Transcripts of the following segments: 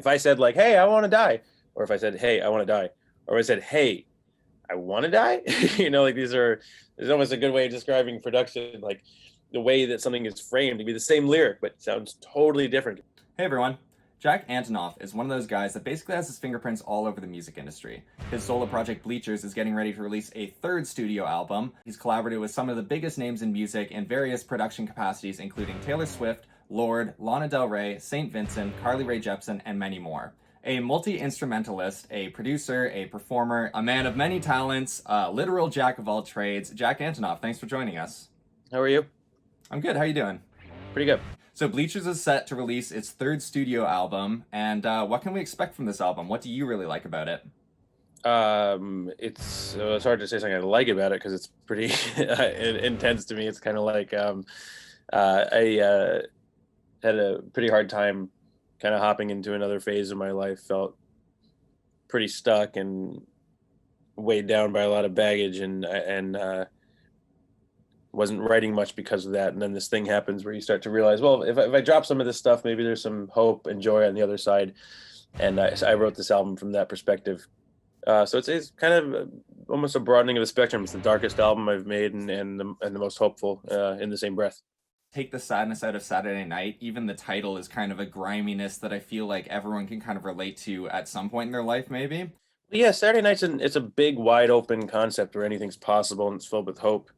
if I said like, hey, I want to die, or if I said, hey, I want to die, or I said, hey, I want to die, like there's almost a good way of describing production, like the way that something is framed to be the same lyric, but sounds totally different. Hey everyone. Jack Antonoff is one of those guys that basically has his fingerprints all over the music industry. His solo project Bleachers is getting ready to release a third studio album. He's collaborated with some of the biggest names in music in various production capacities, including Taylor Swift, Lorde, Lana Del Rey, St. Vincent, Carly Rae Jepsen, and many more. A multi-instrumentalist, a producer, a performer, a man of many talents, a literal jack of all trades, Jack Antonoff, thanks for joining us. How are you? I'm good, how are you doing? Pretty good. So Bleachers is set to release its third studio album, and what can we expect from this album? What do you really like about it? It's hard to say something I like about it because it's pretty intense to me. It's kind of like I had a pretty hard time kind of hopping into another phase of my life. Felt pretty stuck and weighed down by a lot of baggage, and wasn't writing much because of that. And then this thing happens where you start to realize, well, if I drop some of this stuff, maybe there's some hope and joy on the other side. And I wrote this album from that perspective. So it's kind of almost a broadening of the spectrum. It's the darkest album I've made, and the most hopeful in the same breath. Take the sadness out of Saturday Night. Even the title is kind of a griminess that I feel like everyone can kind of relate to at some point in their life, maybe. Yeah, Saturday Night's it's a big, wide open concept where anything's possible and it's filled with hope.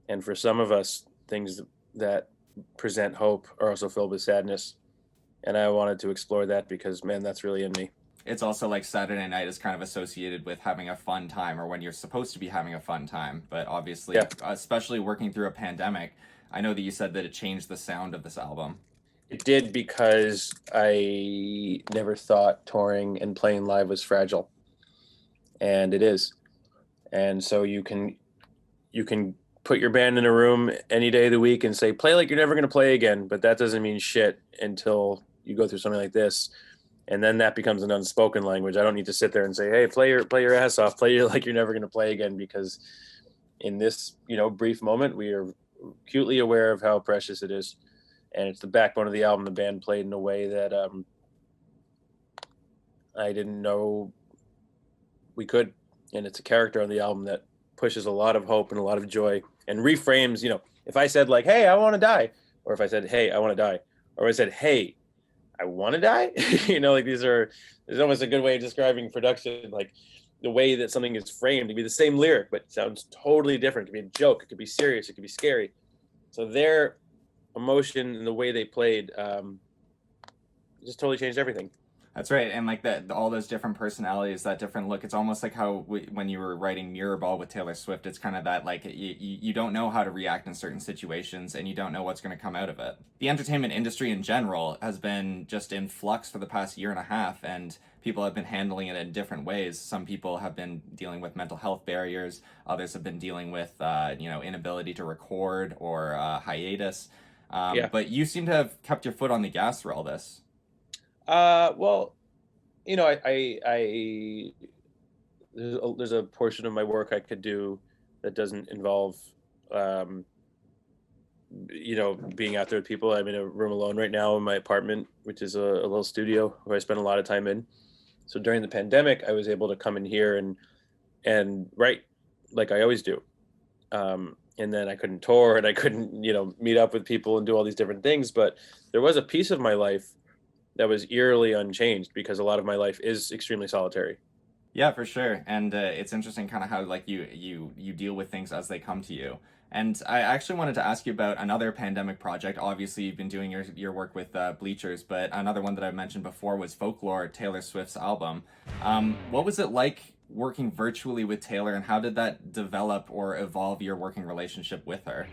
And for some of us, things that present hope are also filled with sadness. And I wanted to explore that because, man, that's really in me. It's also like Saturday Night is kind of associated with having a fun time, or when you're supposed to be having a fun time. But obviously, Yeah. especially working through a pandemic, I know that you said that it changed the sound of this album. It did because I never thought touring and playing live was fragile. And it is. And so you can put your band in a room any day of the week and say, play like you're never going to play again. But that doesn't mean shit until you go through something like this. And then that becomes an unspoken language. I don't need to sit there and say, hey, play your ass off, like you're never going to play again. Because in this, brief moment, we are acutely aware of how precious it is. And it's the backbone of the album. The band played in a way that I didn't know we could. And it's a character on the album that pushes a lot of hope and a lot of joy and reframes, if I said like, hey, I want to die, or if I said, hey, I want to die, or I said, hey, I want to die, like there's almost a good way of describing production, like the way that something is framed to be the same lyric, but sounds totally different. It could be a joke, it could be serious, it could be scary. So their emotion and the way they played just totally changed everything. That's right, and like that, all those different personalities, that different look. It's almost like how when you were writing Mirrorball with Taylor Swift, it's kind of that like you don't know how to react in certain situations, and you don't know what's going to come out of it. The entertainment industry in general has been just in flux for the past year and a half, and people have been handling it in different ways. Some people have been dealing with mental health barriers. Others have been dealing with inability to record or hiatus. Yeah. But you seem to have kept your foot on the gas through all this. Well, I there's a portion of my work I could do that doesn't involve, being out there with people. I'm in a room alone right now in my apartment, which is a little studio where I spend a lot of time in. So during the pandemic, I was able to come in here and write like I always do. And then I couldn't tour and I couldn't, meet up with people and do all these different things. But there was a piece of my life that was eerily unchanged because a lot of my life is extremely solitary. Yeah, for sure. And it's interesting kind of how like you deal with things as they come to you. And I actually wanted to ask you about another pandemic project. Obviously, you've been doing your work with Bleachers, but another one that I mentioned before was Folklore, Taylor Swift's album. What was it like working virtually with Taylor, and how did that develop or evolve your working relationship with her?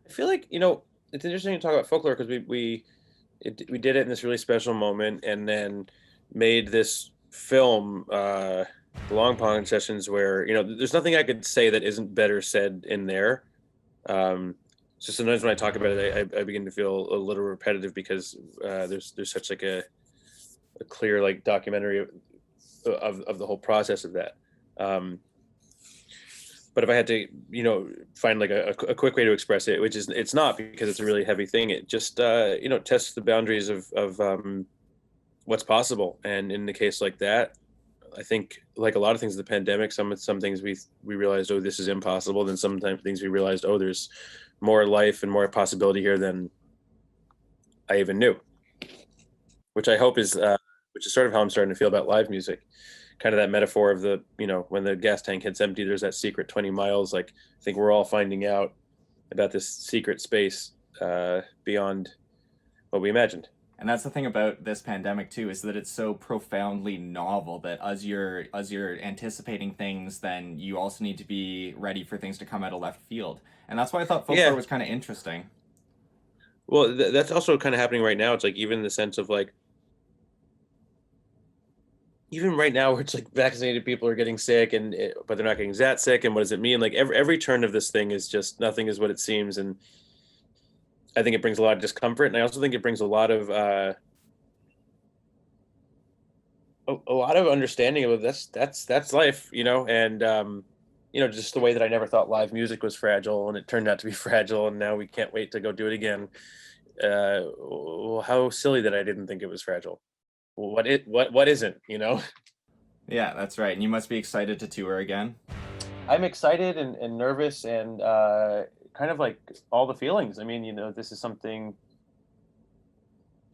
I feel like, it's interesting to talk about Folklore because we did it in this really special moment and then made this film, the Long Pond Sessions, where, there's nothing I could say that isn't better said in there. So sometimes when I talk about it, I begin to feel a little repetitive because there's such like a clear like documentary of the whole process of that. But if I had to, find like a quick way to express it, which is, it's not because it's a really heavy thing. It just, tests the boundaries of what's possible. And in the case like that, I think like a lot of things in the pandemic, some things we realized, oh, this is impossible. Then sometimes things we realized, oh, there's more life and more possibility here than I even knew. Which I hope is which is sort of how I'm starting to feel about live music. Kind of that metaphor of the, when the gas tank hits empty, there's that secret 20 miles. Like I think we're all finding out about this secret space beyond what we imagined. And that's the thing about this pandemic too, is that it's so profoundly novel that as you're anticipating things, then you also need to be ready for things to come out of left field. And that's why I thought folklore Yeah. was kind of interesting. Well, that's also kind of happening right now. It's like even the sense of like even right now where it's like vaccinated people are getting sick but they're not getting that sick, and what does it mean? Like every turn of this thing is just nothing is what it seems, and I think it brings a lot of discomfort, and I also think it brings a lot of understanding of that's life, and just the way that I never thought live music was fragile, and it turned out to be fragile, and now we can't wait to go do it again. Well, how silly that I didn't think it was fragile. What isn't, Yeah, that's right. And you must be excited to tour again. I'm excited and nervous and kind of like all the feelings. I mean, this is something,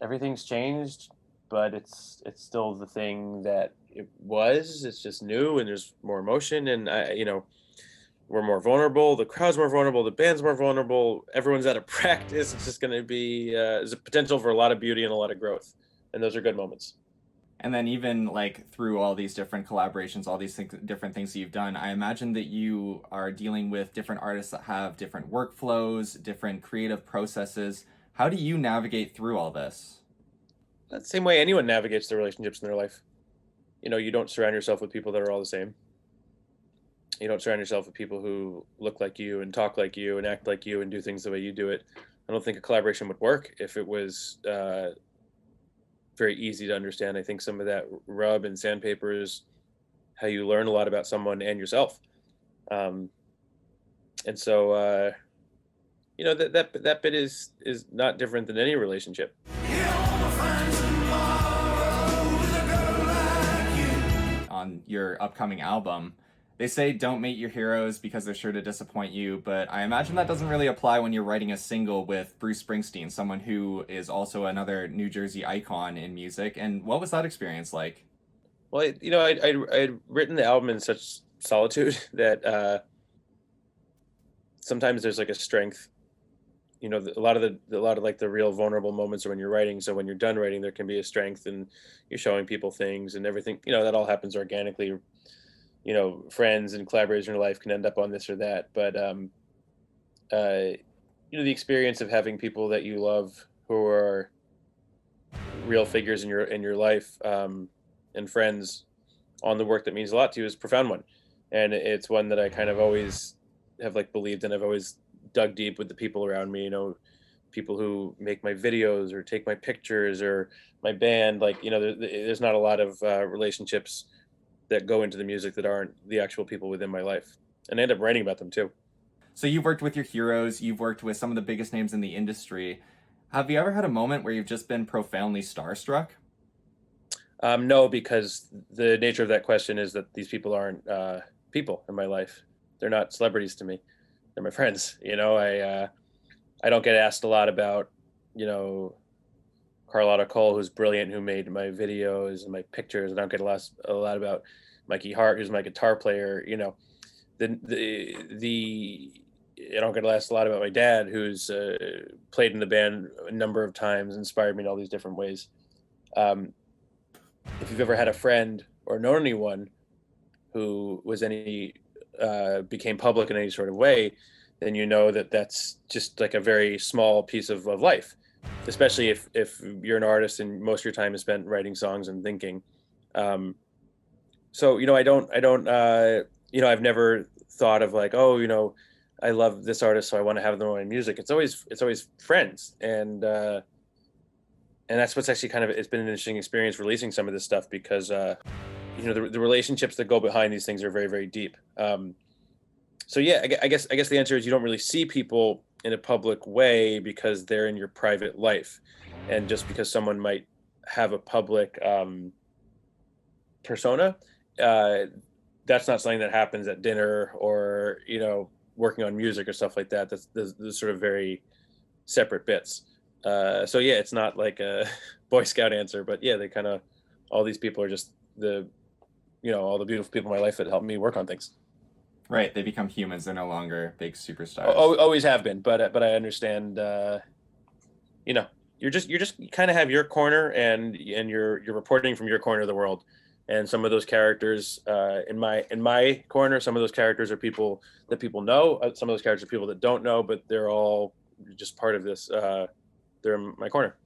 everything's changed, but it's still the thing that it was. It's just new and there's more emotion, and we're more vulnerable. The crowd's more vulnerable. The band's more vulnerable. Everyone's out of practice. It's just going to be there's a potential for a lot of beauty and a lot of growth, and those are good moments. And then even like through all these different collaborations, all these different things that you've done, I imagine that you are dealing with different artists that have different workflows, different creative processes. How do you navigate through all this? That's the same way anyone navigates their relationships in their life. You don't surround yourself with people that are all the same. You don't surround yourself with people who look like you and talk like you and act like you and do things the way you do it. I don't think a collaboration would work if it was very easy to understand. I think some of that rub and sandpaper is how you learn a lot about someone and yourself. Um, and so, that bit is not different than any relationship. On your upcoming album, they say don't meet your heroes because they're sure to disappoint you, but I imagine that doesn't really apply when you're writing a single with Bruce Springsteen, someone who is also another New Jersey icon in music. And what was that experience like? Well, I'd written the album in such solitude that sometimes there's like a strength. A lot of like the real vulnerable moments are when you're writing. So when you're done writing, there can be a strength, and you're showing people things and everything. That all happens organically. Friends and collaborators in your life can end up on this or that, but uh, the experience of having people that you love who are real figures in your life, and friends on the work that means a lot to you is a profound one, and it's one that I kind of always have like believed, and I've always dug deep with the people around me. People who make my videos or take my pictures or my band. Like there's not a lot of relationships that go into the music that aren't the actual people within my life, and I end up writing about them too. So you've worked with your heroes, you've worked with some of the biggest names in the industry. Have you ever had a moment where you've just been profoundly starstruck? No, because the nature of that question is that these people aren't people in my life. They're not celebrities to me. They're my friends. I don't get asked a lot about you know Carlotta Cole, who's brilliant, who made my videos and my pictures. I don't get a lot about Mikey Hart, who's my guitar player. The I don't get asked a lot about my dad, who's played in the band a number of times, inspired me in all these different ways. Um, if you've ever had a friend or known anyone who was any became public in any sort of way, then you know that that's just like a very small piece of life, especially if you're an artist and most of your time is spent writing songs and thinking. Um, so I've never thought of like, oh, I love this artist, so I want to have them on my music. It's always friends, and that's what's actually it's been an interesting experience releasing some of this stuff, because the relationships that go behind these things are very, very deep. So yeah, I guess the answer is you don't really see people in a public way because they're in your private life, and just because someone might have a public persona. Uh, that's not something that happens at dinner or working on music or stuff like that. That's sort of very separate bits. So yeah, it's not like a Boy Scout answer, but yeah, they kind of all these people are just all the beautiful people in my life that help me work on things. Right, they become humans. They're no longer big superstars. Always have been, but I understand. You know, you kind of have your corner, and you're reporting from your corner of the world. And some of those characters in my corner, some of those characters are people that people know. Some of those characters are people that don't know, but they're all just part of this. They're in my corner.